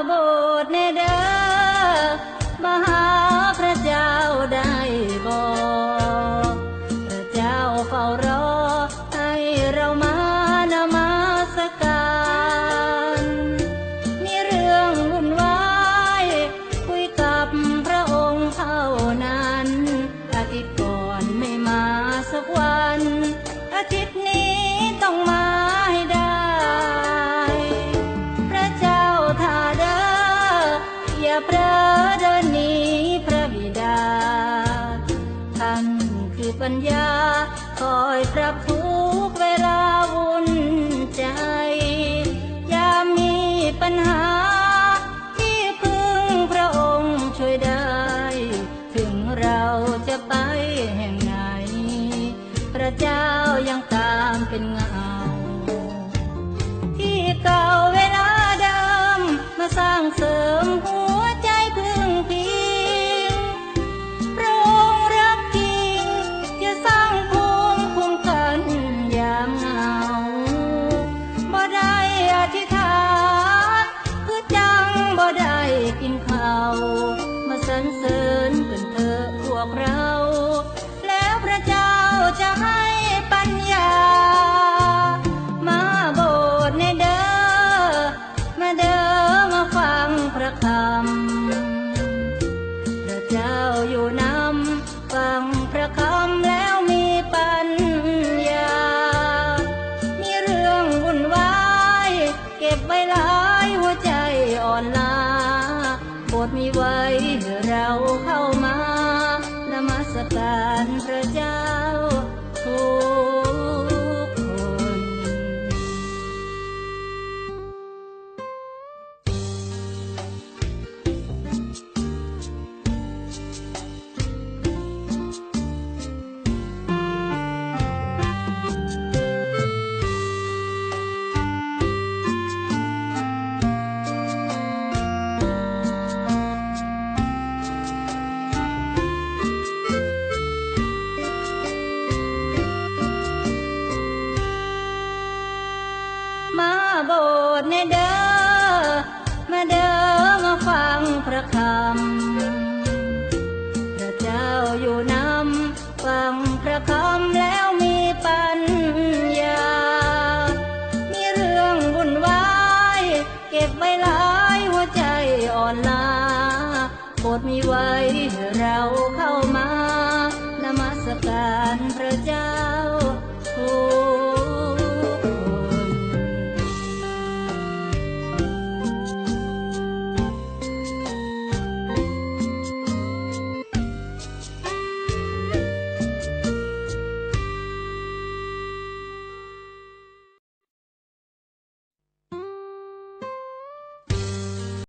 โบสถ์ในเด้อมาหาพระเจ้าได้บ่พระเจ้าเฝ้ารอให้เรามานมัสการมีเรื่องวุ่นวายคุยกับพระองค์เท่านั้นอาทิตย์ก่อนไม่มาสักวันอาทิตย์นี้ต้องมาให้ได้พระเจ้าท่าเด้ออย่าเผลอเดินหนีพระบิดาท่านคือปัญญาคอยปรับทุกเวลาวุ่นใจยามมีปัญหาที่พึ่งพระองค์ช่วยได้ถึงเราจะไปแห่งไหนพระเจ้ายังตามเป็นเงาที่เก่าเวลาเดิมมาสร้างเสริมหัวใจพึ่งพิงพระองค์รักจริงจะสร้างภูมิคุ้มกันยามเหงาบ่ได้อธิษฐานคือจังบ่ได้กินข้าวมาสรรเสริญกันเถอะพวกเราแล้วพระเจ้าจะให้ปัญญามาโบสถ์ในเด้อมาเด้อมาฟังพระคำพระเจ้าอยู่นำฟังพระคำแล้วมีปัญญามีเรื่องวุ่นวายเก็บไว้หลายหัวใจอ่อนล้าโปรดมีไว้ให้เราเข้ามานมัสการพระเจ้าทุกคนมาโบสถ์ในเด้อมาเด้อมาฟังพระคำพระเจ้าอยู่นำฟังพระคำแล้วมีปัญญามีเรื่องวุ่นวายเก็บไว้หลายหัวใจอ่อนล้าโปรดมีไว้ให้เราเข้ามานมัสการพระเจ้าทุ